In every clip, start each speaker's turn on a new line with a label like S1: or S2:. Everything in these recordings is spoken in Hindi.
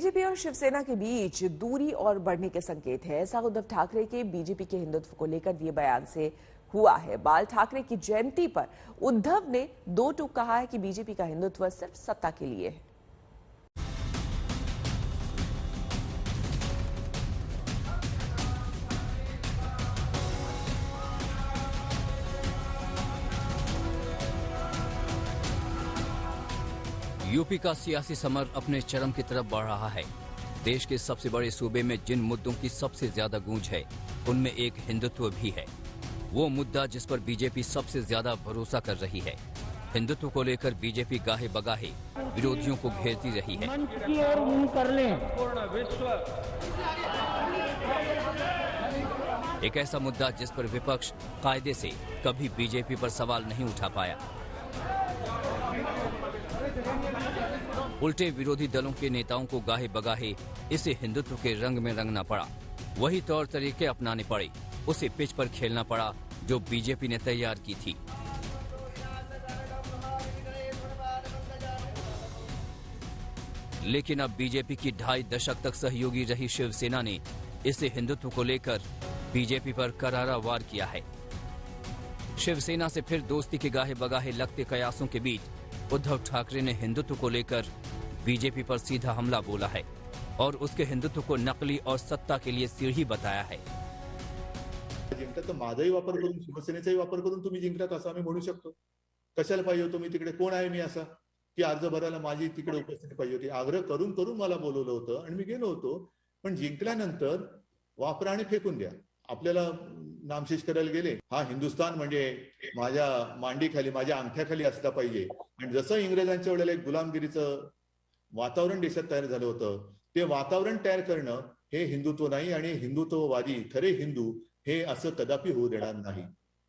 S1: बीजेपी और शिवसेना के बीच दूरी और बढ़ने के संकेत है। ऐसा उद्धव ठाकरे के बीजेपी के हिंदुत्व को लेकर दिए बयान से हुआ है। बाल ठाकरे की जयंती पर उद्धव ने दो टूक कहा है कि बीजेपी का हिंदुत्व सिर्फ सत्ता के लिए है।
S2: यूपी का सियासी समर अपने चरम की तरफ बढ़ रहा है। देश के सबसे बड़े सूबे में जिन मुद्दों की सबसे ज्यादा गूंज है, उनमें एक हिंदुत्व भी है। वो मुद्दा जिस पर बीजेपी सबसे ज्यादा भरोसा कर रही है। हिंदुत्व को लेकर बीजेपी गाहे बगाहे विरोधियों को घेरती रही है। एक ऐसा मुद्दा जिस पर विपक्ष कायदे से कभी बीजेपी पर सवाल नहीं उठा पाया। उल्टे विरोधी दलों के नेताओं को गाहे बगाहे इसे हिंदुत्व के रंग में रंगना पड़ा। वही तौर तरीके अपनाने पड़े, उसे पिच पर खेलना पड़ा जो बीजेपी ने तैयार की थी। लेकिन अब बीजेपी की 2.5 दशक तक सहयोगी रही शिवसेना ने इसे हिंदुत्व को लेकर बीजेपी पर करारा वार किया है। शिवसेना से फिर दोस्ती के गाहे बगाहे लगते कयासों के बीच उद्धव ठाकरे ने हिंदुत्व को लेकर बीजेपी पर सीधा हमला बोला है और उसके हिंदुत्व को नकली और सत्ता के लिए सीढ़ी बताया है।
S3: जिंकतात तर माझाही वापर करून शिवसेनेचाही वापर करून तुम्ही जिंकलात असं आम्ही म्हणू शकतो। कशाला पाहिजे होतो मी तिकडे? कोण आहे मी असा की अर्ज भरायला माझी तिकडे उपस्थिती पाहिजे होती? आग्रह करून करून मला बोलवलं होतं आणि मी गेलो होतो। पण जिंकल्यानंतर वापरा आणि फेकून द्या। आपल्याला नामशेष करायला गेले। हा हिंदुस्थान म्हणजे माझ्या मांडीखाली माझ्या अंगठ्याखाली असला पाहिजे। आणि जसं इंग्रजांच्या वेळेला एक गुलामगिरीचं वातावरण देशात तयार झालं होतं, ते वातावरण तयार करणं हे हिंदुत्व नाही आणि हिंदुत्ववादी खरे हिंदू हे असं कदापि होऊ देणार नाही।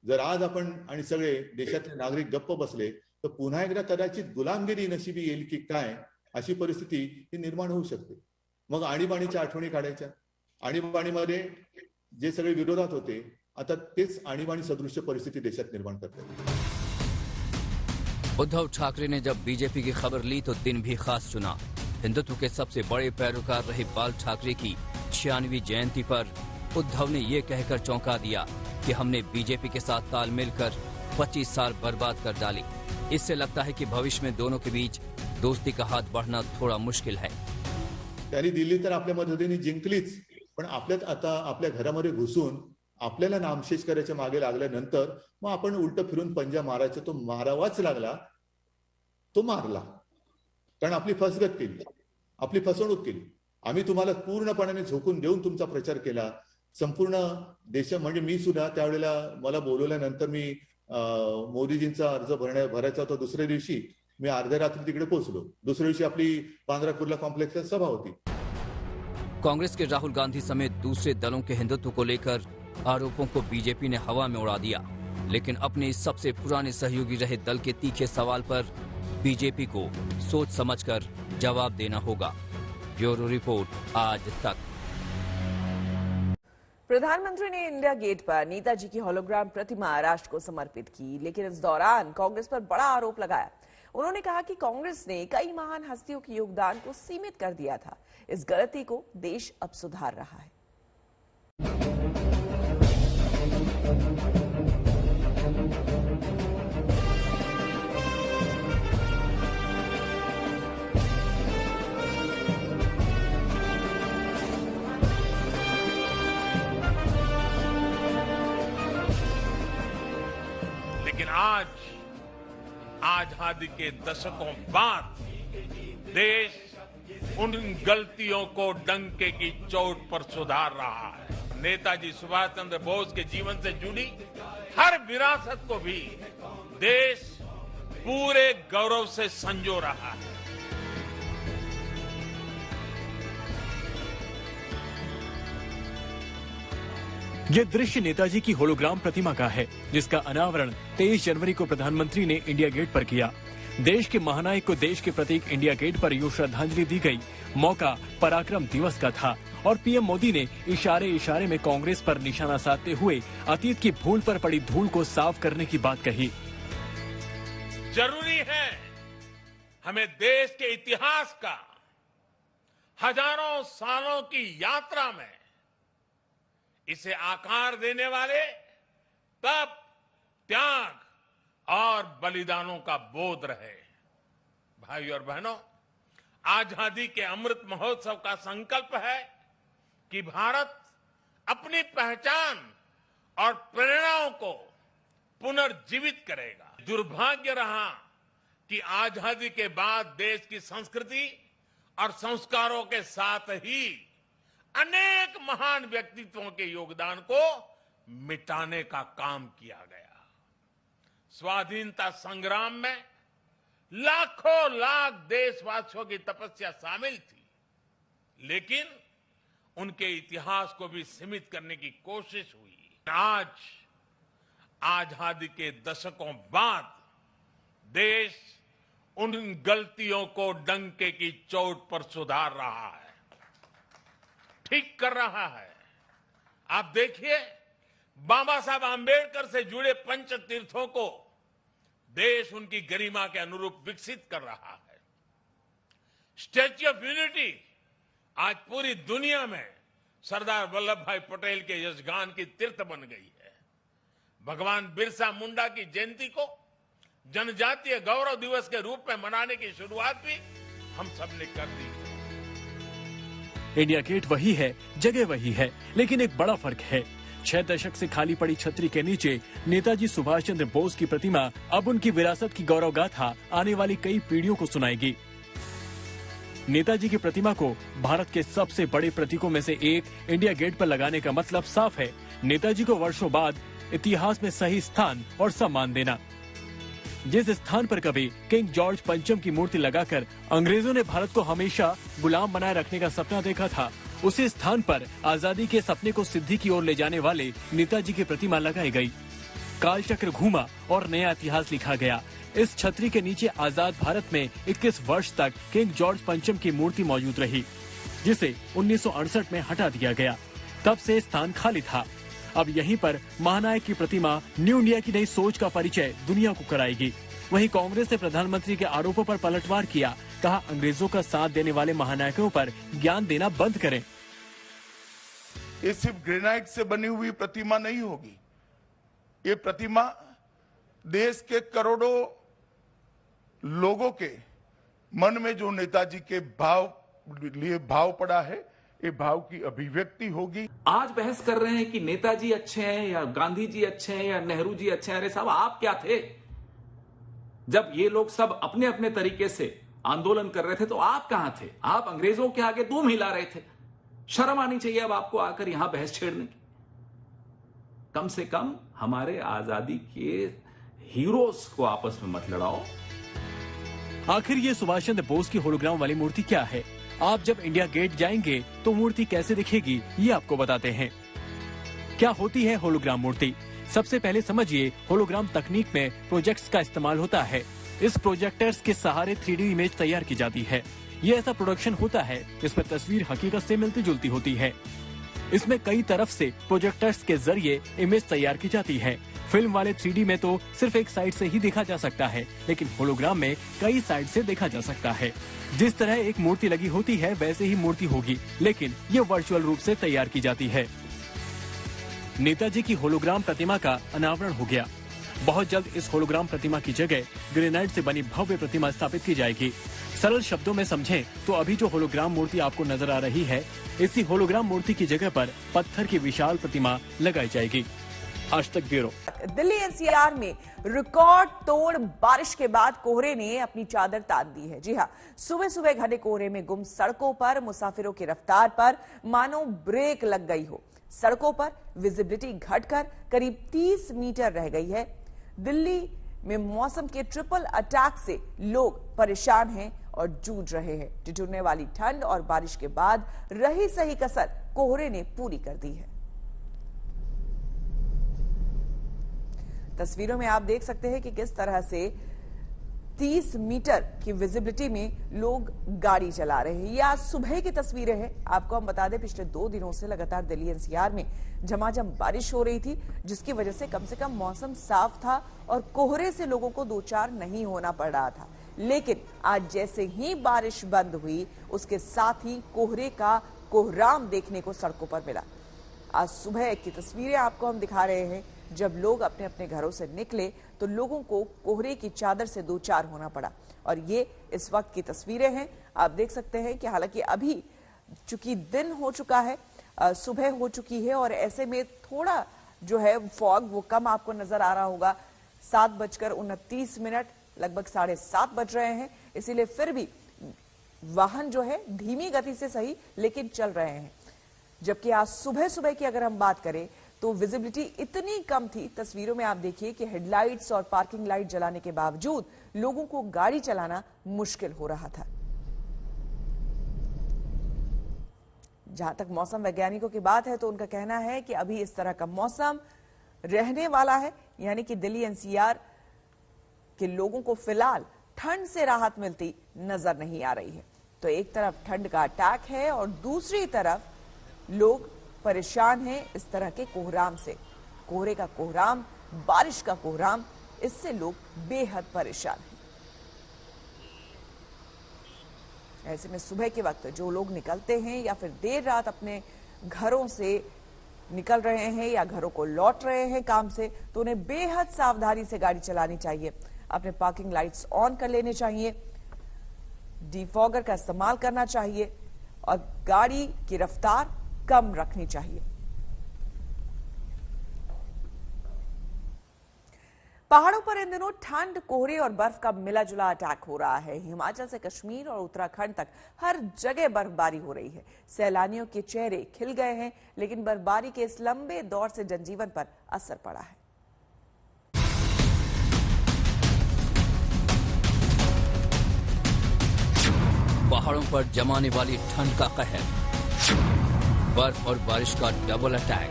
S3: जर आज आपण आणि सगळे देशातले नागरिक गप्प बसले तर पुन्हा एकदा कदाचित गुलामगिरी नशिबी येईल की काय अशी परिस्थिती ही निर्माण होऊ शकते। मग आणीबाणीच्या आठवणी काढायच्या। आणीबाणीमध्ये जे सगळे विरोधात होते आता तेच आणीबाणी सदृश्य परिस्थिति देशात निर्माण करते हैं।
S2: उद्धव ठाकरे ने जब बीजेपी की खबर ली तो दिन भी खास चुना। हिंदुत्व के सबसे बड़े पैरोकार रहे बाल ठाकरे की 96वीं जयंती पर उद्धव ने ये कहकर चौंका दिया कि हमने बीजेपी के साथ तालमेल कर 25 साल बर्बाद कर डाले। इससे लगता है कि भविष्य में दोनों के बीच दोस्ती का हाथ बढ़ना थोड़ा मुश्किल है।
S3: त्यांनी दिल्ली तर आपल्या मदतीने जिंकलीच, पण आपल्यात आता आपल्या घरामध्ये घुसून आपल्याला नामशेष करायच्या मागे लागल्यानंतर मग आपण उलट फिरून पंजा मारायचा। तो मारावाच लागला, तो मारला, कारण आपली फसगत केली, आपली फसवणूक केली। आम्ही तुम्हाला पूर्णपणे झोकून देऊन तुमचा प्रचार केला। संपूर्ण देश म्हणजे मी सुद्धा त्यावेळेला मला बोलवल्यानंतर मी मोदीजींचा अर्ज भरायचा होता। दुसऱ्या दिवशी मी अर्ध्या रात्री तिकडे पोहोचलो। दुसऱ्या दिवशी आपली बांद्रा कुर्ला कॉम्प्लेक्सला सभा होती।
S2: कांग्रेस के राहुल गांधी समेत दूसरे दलों के हिंदुत्व को लेकर आरोपों को बीजेपी ने हवा में उड़ा दिया, लेकिन अपने इस सबसे पुराने सहयोगी रहे दल के तीखे सवाल पर बीजेपी को सोच समझकर जवाब देना होगा। ब्यूरो रिपोर्ट, आज तक।
S1: प्रधानमंत्री ने इंडिया गेट पर नेताजी की होलोग्राम प्रतिमा राष्ट्र को समर्पित की, लेकिन इस दौरान कांग्रेस पर बड़ा आरोप लगाया। उन्होंने कहा कि कांग्रेस ने कई महान हस्तियों के योगदान को सीमित कर दिया था। इस गलती को देश अब सुधार रहा है।
S4: लेकिन आज आजादी के दशकों बाद देश उन गलतियों को डंके की चोट पर सुधार रहा है। नेताजी सुभाष चंद्र बोस के जीवन से जुड़ी हर विरासत को भी देश पूरे गौरव से संजो रहा है।
S5: ये दृश्य नेताजी की होलोग्राम प्रतिमा का है, जिसका अनावरण 23 जनवरी को प्रधानमंत्री ने इंडिया गेट पर किया। देश के महानायक को देश के प्रतीक इंडिया गेट पर यूं श्रद्धांजलि दी गई। मौका पराक्रम दिवस का था और पीएम मोदी ने इशारे इशारे में कांग्रेस पर निशाना साधते हुए अतीत की भूल पर पड़ी धूल को साफ करने की बात कही।
S4: जरूरी है हमें देश के इतिहास का, हजारों सालों की यात्रा में इसे आकार देने वाले तप, त्याग और बलिदानों का बोध रहे। भाई और बहनों, आजादी के अमृत महोत्सव का संकल्प है कि भारत अपनी पहचान और प्रेरणाओं को पुनर्जीवित करेगा। दुर्भाग्य रहा कि आजादी के बाद देश की संस्कृति और संस्कारों के साथ ही अनेक महान व्यक्तित्वों के योगदान को मिटाने का काम किया गया। स्वाधीनता संग्राम में लाखों लाख देशवासियों की तपस्या शामिल थी, लेकिन उनके इतिहास को भी सीमित करने की कोशिश हुई। आज आजादी के दशकों बाद देश उन गलतियों को डंके की चोट पर सुधार रहा है, ठीक कर रहा है। आप देखिए, बाबा साहब आंबेडकर से जुड़े पंच तीर्थों को देश उनकी गरिमा के अनुरूप विकसित कर रहा है। स्टैच्यू ऑफ यूनिटी आज पूरी दुनिया में सरदार वल्लभ भाई पटेल के यशगान की तीर्थ बन गई है। भगवान बिरसा मुंडा की जयंती को जनजातीय गौरव दिवस के रूप में मनाने की शुरुआत भी हम सबने कर दी।
S5: इंडिया गेट वही है, जगह वही है, लेकिन एक बड़ा फर्क है। 6 दशक से खाली पड़ी छतरी के नीचे नेताजी सुभाष चंद्र बोस की प्रतिमा अब उनकी विरासत की गौरव गाथा आने वाली कई पीढ़ियों को सुनाएगी। नेताजी की प्रतिमा को भारत के सबसे बड़े प्रतीकों में से एक इंडिया गेट पर लगाने का मतलब साफ है, नेताजी को वर्षों बाद इतिहास में सही स्थान और सम्मान देना। जिस स्थान पर कभी किंग जॉर्ज पंचम की मूर्ति लगाकर अंग्रेजों ने भारत को हमेशा गुलाम बनाए रखने का सपना देखा था, उसी स्थान पर आजादी के सपने को सिद्धि की ओर ले जाने वाले नेताजी की प्रतिमा लगाई गई। कालचक्र घूमा और नया इतिहास लिखा गया। इस छतरी के नीचे आजाद भारत में 21 वर्ष तक किंग जॉर्ज पंचम की मूर्ति मौजूद रही, जिसे 1968 में हटा दिया गया। तब से स्थान खाली था। अब यहीं पर महानायक की प्रतिमा न्यू इंडिया की नई सोच का परिचय दुनिया को कराएगी। वहीं कांग्रेस ने प्रधानमंत्री के आरोपों पर पलटवार किया, कहा अंग्रेजों का साथ देने वाले महानायकों पर ज्ञान देना बंद करें।
S6: ये सिर्फ ग्रेनाइट से बनी हुई प्रतिमा नहीं होगी। ये प्रतिमा देश के करोड़ों लोगों के मन में जो नेताजी के भाव पड़ा है, ये भाव की अभिव्यक्ति होगी।
S7: आज बहस कर रहे हैं कि नेताजी अच्छे हैं या गांधी जी अच्छे हैं या नेहरू जी अच्छे हैं। अरे साहब, आप क्या थे जब ये लोग सब अपने अपने तरीके से आंदोलन कर रहे थे? तो आप कहां थे? आप अंग्रेजों के आगे दूम हिला रहे थे। शर्म आनी चाहिए अब आपको आकर यहां बहस छेड़ने की। कम से कम हमारे आजादी के हीरोज को आपस में मत लड़ाओ।
S5: आखिर ये सुभाष चंद्र बोस की होलोग्राम वाली मूर्ति क्या है? आप जब इंडिया गेट जाएंगे तो मूर्ति कैसे दिखेगी, ये आपको बताते हैं। क्या होती है होलोग्राम मूर्ति? सबसे पहले समझिए, होलोग्राम तकनीक में प्रोजेक्ट्स का इस्तेमाल होता है। इस प्रोजेक्टर्स के सहारे 3D इमेज तैयार की जाती है। ये ऐसा प्रोडक्शन होता है जिसमें तस्वीर हकीकत से मिलती जुलती होती है। इसमें कई तरफ से प्रोजेक्टर्स के जरिए इमेज तैयार की जाती है। फिल्म वाले 3D में तो सिर्फ एक साइड से ही देखा जा सकता है, लेकिन होलोग्राम में कई साइड से देखा जा सकता है। जिस तरह एक मूर्ति लगी होती है वैसे ही मूर्ति होगी, लेकिन ये वर्चुअल रूप से तैयार की जाती है। नेताजी की होलोग्राम प्रतिमा का अनावरण हो गया। बहुत जल्द इस होलोग्राम प्रतिमा की जगह ग्रेनाइट से बनी भव्य प्रतिमा स्थापित की जाएगी। सरल शब्दों में समझें तो अभी जो होलोग्राम मूर्ति आपको नजर आ रही है, इसी होलोग्राम मूर्ति की जगह पर पत्थर की विशाल प्रतिमा लगाई जाएगी। आज तक ब्यूरो।
S1: दिल्ली एनसीआर में रिकॉर्ड तोड़ बारिश के बाद कोहरे ने अपनी चादर तान दी है। जी हां, सुबह सुबह घने कोहरे में गुम सड़कों पर मुसाफिरों की रफ्तार पर मानो ब्रेक लग गई हो। सड़कों पर विजिबिलिटी घटकर करीब 30 मीटर रह गई है। दिल्ली में मौसम के ट्रिपल अटैक से लोग परेशान हैं और जूझ रहे हैं। ठिठुरने वाली ठंड और बारिश के बाद रही सही कसर कोहरे ने पूरी कर दी है। तस्वीरों में आप देख सकते हैं कि किस तरह से 30 मीटर की विजिबिलिटी में लोग गाड़ी चला रहे हैं। ये आज सुबह की तस्वीरें हैं। आपको हम बता दें, पिछले 2 दिनों से लगातार दिल्ली एनसीआर में झमाझम बारिश हो रही थी, जिसकी वजह से कम मौसम साफ था और कोहरे से लोगों को दो चार नहीं होना पड़ रहा था। लेकिन आज जैसे ही बारिश बंद हुई, उसके साथ ही कोहरे का कोहराम देखने को सड़कों पर मिला। आज सुबह की तस्वीरें आपको हम दिखा रहे हैं। जब लोग अपने अपने घरों से निकले तो लोगों को कोहरे की चादर से दो चार होना पड़ा। और ये इस वक्त की तस्वीरें हैं। आप देख सकते हैं कि हालांकि अभी चूंकि दिन हो चुका है, सुबह हो चुकी है और ऐसे में थोड़ा जो है फॉग वो कम आपको नजर आ रहा होगा। 7:29, लगभग 7:30 बज रहे हैं, इसीलिए फिर भी वाहन जो है धीमी गति से सही लेकिन चल रहे हैं। जबकि आज सुबह सुबह की अगर हम बात करें तो विजिबिलिटी इतनी कम थी। तस्वीरों में आप देखिए कि हेडलाइट्स और पार्किंग लाइट जलाने के बावजूद लोगों को गाड़ी चलाना मुश्किल हो रहा था। जहां तक मौसम वैज्ञानिकों की बात है तो उनका कहना है कि अभी इस तरह का मौसम रहने वाला है, यानी कि दिल्ली एनसीआर के लोगों को फिलहाल ठंड से राहत मिलती नजर नहीं आ रही है। तो एक तरफ ठंड का अटैक है और दूसरी तरफ लोग परेशान हैं इस तरह के कोहराम से। कोहरे का कोहराम, बारिश का कोहराम, इससे लोग बेहद परेशान हैं। ऐसे में सुबह के वक्त जो लोग निकलते हैं या फिर देर रात अपने घरों से निकल रहे हैं या घरों को लौट रहे हैं काम से, तो उन्हें बेहद सावधानी से गाड़ी चलानी चाहिए। अपने पार्किंग लाइट्स ऑन कर लेने चाहिए, डिफॉगर का इस्तेमाल करना चाहिए और गाड़ी की रफ्तार कम रखनी चाहिए। पहाड़ों पर इन दिनों ठंड, कोहरे और बर्फ का मिला जुला अटैक हो रहा है। हिमाचल से कश्मीर और उत्तराखंड तक हर जगह बर्फबारी हो रही है। सैलानियों के चेहरे खिल गए हैं, लेकिन बर्फबारी के इस लंबे दौर से जनजीवन पर असर पड़ा है।
S2: पहाड़ों पर जमाने वाली ठंड का कहर, बर्फ और बारिश का डबल अटैक,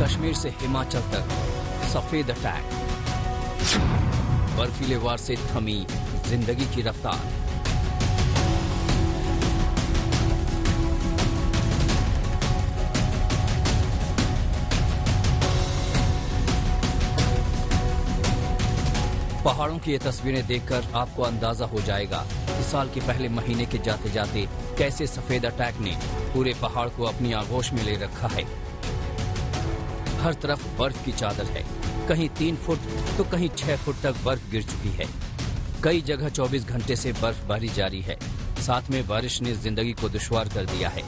S2: कश्मीर से हिमाचल तक सफेद अटैक, बर्फीले वार से थमी जिंदगी की रफ्तार। पहाड़ों की ये तस्वीरें देखकर आपको अंदाजा हो जाएगा कि साल के पहले महीने के जाते जाते कैसे सफेद अटैक ने पूरे पहाड़ को अपनी आगोश में ले रखा है। हर तरफ बर्फ की चादर है, कहीं 3 फुट तो कहीं 6 फुट तक बर्फ गिर चुकी है। कई जगह 24 घंटे से बर्फबारी जारी है। साथ में बारिश ने जिंदगी को दुश्वार कर दिया है।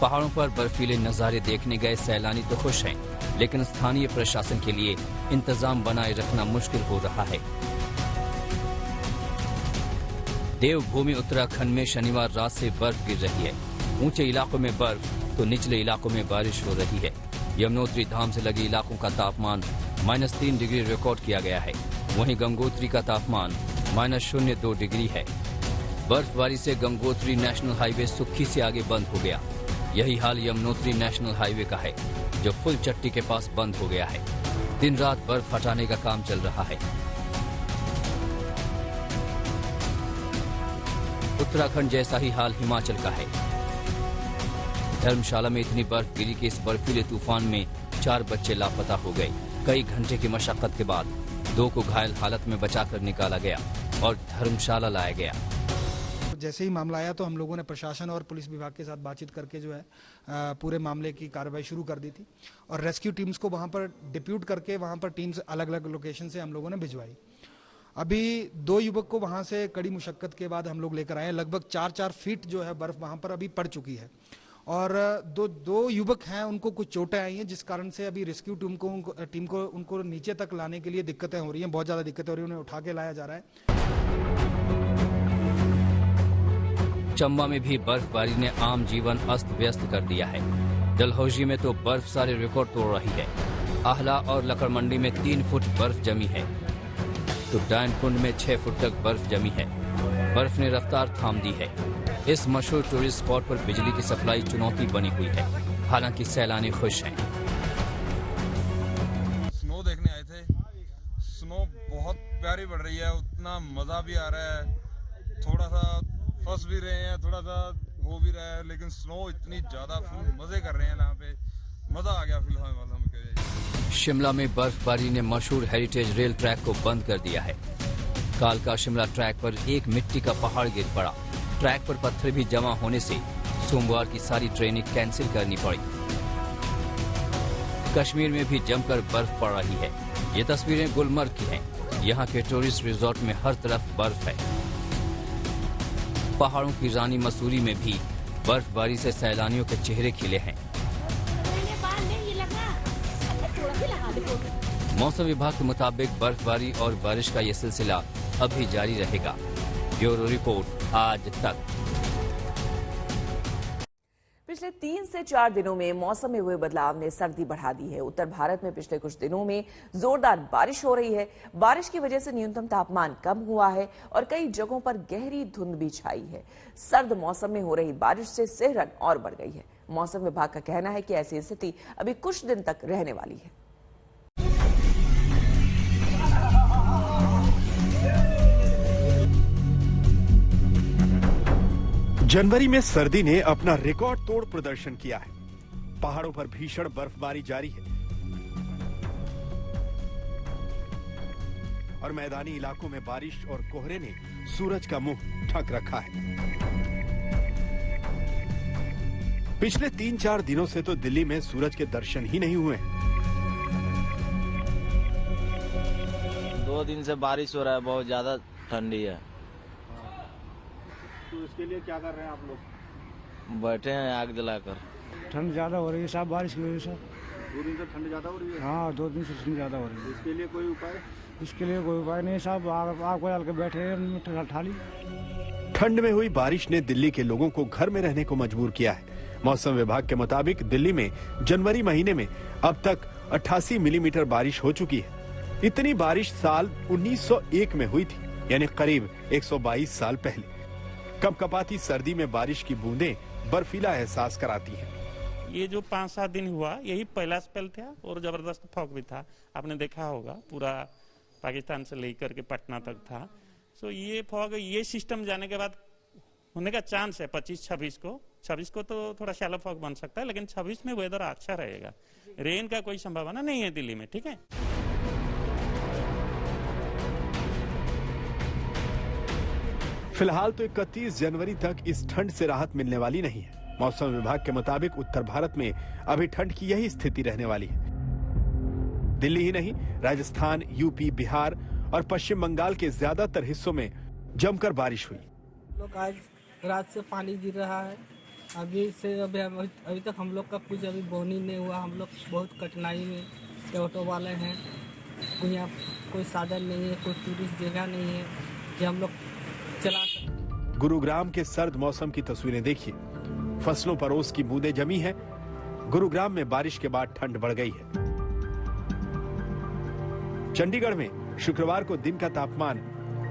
S2: पहाड़ों पर बर्फीले नजारे देखने गए सैलानी तो खुश हैं, लेकिन स्थानीय प्रशासन के लिए इंतजाम बनाए रखना मुश्किल हो रहा है। देवभूमि उत्तराखंड में शनिवार रात से बर्फ गिर रही है। ऊंचे इलाकों में बर्फ तो निचले इलाकों में बारिश हो रही है। यमुनोत्री धाम से लगे इलाकों का तापमान -3 डिग्री रिकॉर्ड किया गया है। वहीं गंगोत्री का तापमान -0.2 डिग्री है। बर्फबारी से गंगोत्री नेशनल हाईवे सुक्खी से आगे बंद हो गया। यही हाल यमुनोत्री नेशनल हाईवे का है, जो फुल चट्टी के पास बंद हो गया है। दिन रात बर्फ हटाने का काम चल रहा है। उत्तराखंड जैसा ही हाल हिमाचल का है। धर्मशाला में इतनी बर्फ गिरी कि इस बर्फीले तूफान में 4 बच्चे लापता हो गए। कई घंटे की मशक्कत के बाद 2 को घायल हालत में बचाकर निकाला गया और धर्मशाला लाया गया।
S8: जैसे ही मामला आया तो हम लोगों ने प्रशासन और पुलिस विभाग के साथ बातचीत करके जो है पूरे मामले की कार्रवाई शुरू कर दी थी और रेस्क्यू टीम्स को वहां पर डिप्यूट करके वहां पर टीम्स अलग अलग लोकेशन से हम लोगों ने भिजवाई। अभी 2 युवक को वहां से कड़ी मुशक्कत के बाद हम लोग लेकर आए। लगभग 4-4 फीट जो है बर्फ वहां पर अभी पड़ चुकी है और दो युवक हैं, उनको कुछ चोटें आई हैं, जिस कारण से अभी रेस्क्यू टीम को उनको नीचे तक लाने के लिए दिक्कतें हो रही हैं। बहुत ज्यादा दिक्कतें हो रही हैं, उन्हें उठा के लाया जा रहा है।
S2: चंबा में भी बर्फबारी ने आम जीवन अस्त व्यस्त कर दिया है। डलहौजी में तो बर्फ सारे रिकॉर्ड तोड़ रही है। आहला और लकड़मंडी में 3 फुट बर्फ जमी है तो डायनकुंड में 6 फुट तक बर्फ जमी है। बर्फ ने रफ्तार थाम दी है। इस मशहूर टूरिस्ट स्पॉट पर बिजली की सप्लाई चुनौती बनी हुई है। हालांकि सैलानी खुश हैं।
S9: स्नो देखने आए थे। स्नो बहुत प्यारी बढ़ रही है, उतना मजा भी आ रहा है। थोड़ा सा फंस भी रहे हैं, थोड़ा सा हो भी रहा है, लेकिन स्नो इतनी ज्यादा फुल मजे कर रहे हैं यहाँ पे। मजा आ गया फिलहाल वाला।
S2: शिमला में बर्फबारी ने मशहूर हेरिटेज रेल ट्रैक को बंद कर दिया है। कालका शिमला ट्रैक पर एक मिट्टी का पहाड़ गिर पड़ा। ट्रैक पर पत्थर भी जमा होने से सोमवार की सारी ट्रेनें कैंसिल करनी पड़ी। कश्मीर में भी जमकर बर्फ पड़ रही है। ये तस्वीरें गुलमर्ग की हैं। यहाँ के टूरिस्ट रिजॉर्ट में हर तरफ बर्फ है। पहाड़ों की रानी मसूरी में भी बर्फबारी से सैलानियों के चेहरे खिले हैं। मौसम विभाग के मुताबिक बर्फबारी और बारिश का ये सिलसिला अभी जारी रहेगा। ब्यूरो रिपोर्ट आज तक।
S1: पिछले 3 से 4 दिनों में मौसम में हुए बदलाव ने सर्दी बढ़ा दी है। उत्तर भारत में पिछले कुछ दिनों में जोरदार बारिश हो रही है। बारिश की वजह से न्यूनतम तापमान कम हुआ है और कई जगहों पर गहरी धुंध भी छाई है। सर्द मौसम में हो रही बारिश से सिहरन और बढ़ गई है। मौसम विभाग का कहना है कि ऐसी स्थिति अभी कुछ दिन तक रहने वाली है।
S10: जनवरी में सर्दी ने अपना रिकॉर्ड तोड़ प्रदर्शन किया है। पहाड़ों पर भीषण बर्फबारी जारी है और मैदानी इलाकों में बारिश और कोहरे ने सूरज का मुंह ढक रखा है। पिछले 3-4 दिनों से तो दिल्ली में सूरज के दर्शन ही नहीं हुए।
S11: 2 दिन से बारिश हो रहा है, बहुत ज्यादा ठंडी है।
S12: तो इसके लिए क्या कर रहे हैं आप लोग?
S11: बैठे हैं आग जलाकर।
S12: ठंड ज्यादा हो रही है साहब, बारिश की वजह से।
S3: 2 दिन से ठंड ज्यादा हो रही है?
S12: हाँ, 2 दिन से ठंड ज्यादा हो रही है।
S3: इसके लिए कोई उपाय?
S12: इसके लिए कोई उपाय नहीं साहब, आग को डाल के बैठे हैं ठाली।
S10: ठंड में हुई बारिश ने दिल्ली के लोगों को घर में रहने को मजबूर किया है। मौसम विभाग के मुताबिक दिल्ली में जनवरी महीने में अब तक 88 मिलीमीटर बारिश हो चुकी है। इतनी बारिश साल 1901 में हुई थी, यानी करीब 122 साल पहले। कपकपाती सर्दी में बारिश की बूंदें बर्फीला एहसास कराती हैं।
S13: ये जो 5-7 दिन हुआ, यही पहला स्पेल था और जबरदस्त फॉग भी था। आपने देखा होगा, पूरा पाकिस्तान से लेकर के पटना तक था। सो ये फॉग, ये सिस्टम जाने के बाद होने का चांस है 25-26 को। 26 को तो थोड़ा शैलो फॉग बन सकता है, लेकिन 26 में वेदर अच्छा रहेगा। रेन का कोई संभावना नहीं है दिल्ली में, ठीक है।
S10: फिलहाल तो 31 जनवरी तक इस ठंड से राहत मिलने वाली नहीं है। मौसम विभाग के मुताबिक उत्तर भारत में अभी ठंड की यही स्थिति रहने वाली है। दिल्ली ही नहीं, राजस्थान, यूपी, बिहार और पश्चिम बंगाल के ज्यादातर हिस्सों में जमकर बारिश हुई।
S14: लोग आज रात से पानी गिर रहा है। अभी तक हम लोग का कुछ अभी बोनी नहीं हुआ। हम लोग बहुत कठिनाई में, ऑटो वाले हैं, कोई साधन नहीं है, कोई टूरिस्ट जगह नहीं है कि हम लोग चला सकते।
S10: गुरुग्राम के सर्द मौसम की तस्वीरें देखिए। फसलों पर ओस की बूंदें जमी हैं। गुरुग्राम में बारिश के बाद ठंड बढ़ गई है। चंडीगढ़ में शुक्रवार को दिन का तापमान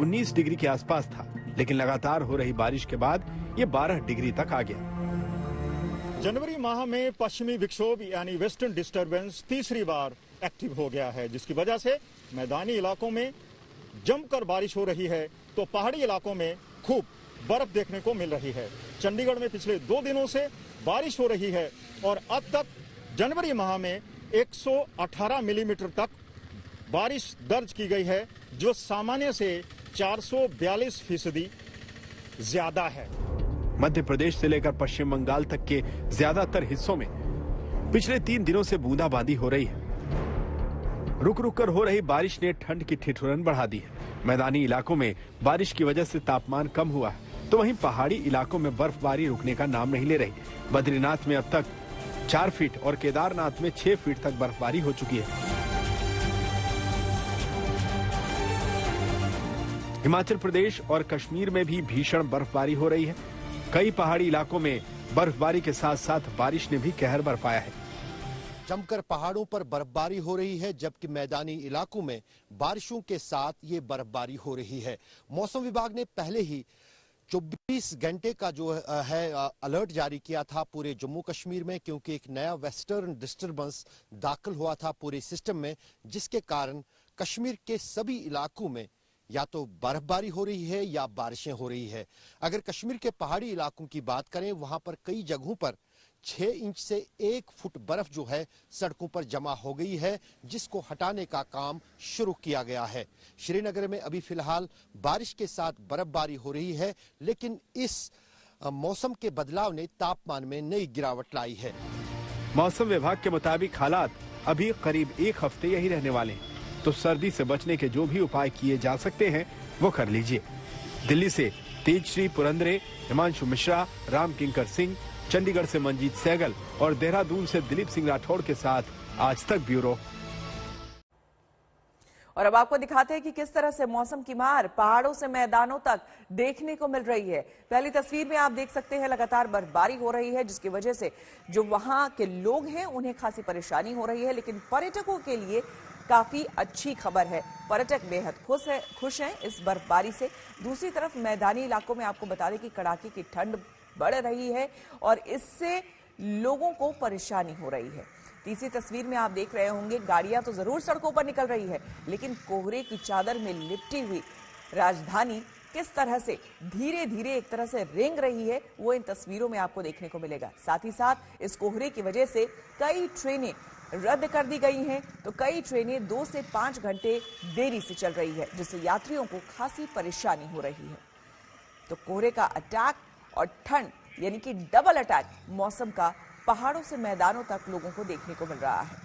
S10: 19 डिग्री के आसपास था, लेकिन लगातार हो रही बारिश के बाद ये 12 डिग्री तक आ गया।
S15: जनवरी माह में पश्चिमी विक्षोभ यानी वेस्टर्न डिस्टर्बेंस तीसरी बार एक्टिव हो गया है, जिसकी वजह से मैदानी इलाकों में जमकर बारिश हो रही है, तो पहाड़ी इलाकों में खूब बर्फ देखने को मिल रही है। चंडीगढ़ में पिछले 2 दिनों से बारिश हो रही है और अब तक जनवरी माह में 118 मिलीमीटर तक बारिश दर्ज की गई है, जो सामान्य से 442% ज्यादा है।
S10: मध्य प्रदेश से लेकर पश्चिम बंगाल तक के ज्यादातर हिस्सों में पिछले 3 दिनों से बूंदाबांदी हो रही है। रुक रुक कर हो रही बारिश ने ठंड की ठिठुरन बढ़ा दी है। मैदानी इलाकों में बारिश की वजह से तापमान कम हुआ है, तो वहीं पहाड़ी इलाकों में बर्फबारी रुकने का नाम नहीं ले रही। बद्रीनाथ में अब तक 4 फीट और केदारनाथ में 6 फीट तक बर्फबारी हो चुकी है। हिमाचल प्रदेश और कश्मीर में भी भीषण बर्फबारी हो रही है। कई पहाड़ी इलाकों में बर्फबारी के साथ साथ बारिश ने भी कहर बरपाया है।
S16: जमकर पहाड़ों पर बर्फबारी हो रही है, जबकि मैदानी इलाकों में बारिशों के साथ ये बर्फबारी हो रही है। मौसम विभाग ने पहले ही 24 घंटे का जो है अलर्ट जारी किया था पूरे जम्मू कश्मीर में, क्योंकि एक नया वेस्टर्न डिस्टर्बेंस दाखिल हुआ था पूरे सिस्टम में, जिसके कारण कश्मीर के सभी इलाकों में या तो बर्फबारी हो रही है या बारिशें हो रही है। अगर कश्मीर के पहाड़ी इलाकों की बात करें, वहां पर कई जगहों पर 6 इंच से 1 फुट बर्फ जो है सड़कों पर जमा हो गई है, जिसको हटाने का काम शुरू किया गया है। श्रीनगर में अभी फिलहाल बारिश के साथ बर्फबारी हो रही है, लेकिन इस मौसम के बदलाव ने तापमान में नई गिरावट लाई है।
S10: मौसम विभाग के मुताबिक हालात अभी करीब 1 हफ्ते यही रहने वाले हैं, तो सर्दी से बचने के जो भी उपाय किए जा सकते हैं वो कर लीजिए। दिल्ली से तेजश्री पुरंदरे, हिमांशु मिश्रा, राम किंकर सिंह, चंडीगढ़ से मंजीत सहगल और देहरादून से दिलीप सिंह राठौड़ के साथ आज तक ब्यूरो।
S1: और अब आपको दिखाते हैं कि किस तरह से मौसम की मार पहाड़ों से मैदानों तक देखने को मिल रही है। पहली तस्वीर में आप देख सकते हैं लगातार बर्फबारी हो रही है, जिसकी वजह से जो वहां के लोग हैं उन्हें खासी परेशानी हो रही है, लेकिन पर्यटकों के लिए काफी अच्छी खबर है। पर्यटक बेहद खुश हैं इस बर्फबारी से। दूसरी तरफ मैदानी इलाकों में आपको बता दें कि कड़ाके की ठंड बढ़ रही है और इससे लोगों को परेशानी हो रही है। तीसरी तस्वीर में आप देख रहे होंगे गाड़ियां तो जरूर सड़कों पर निकल रही है, लेकिन कोहरे की चादर में लिपटी हुई राजधानी किस तरह से धीरे धीरे एक तरह से रेंग रही है वो इन तस्वीरों में आपको देखने को मिलेगा। साथ ही साथ इस कोहरे की वजह से कई ट्रेनें रद्द कर दी गई हैं, तो कई ट्रेनें 2 से 5 घंटे देरी से चल रही है, जिससे यात्रियों को खासी परेशानी हो रही है। तो कोहरे का अटैक और ठंड यानी कि डबल अटैक मौसम का पहाड़ों से मैदानों तक लोगों को देखने को मिल रहा है।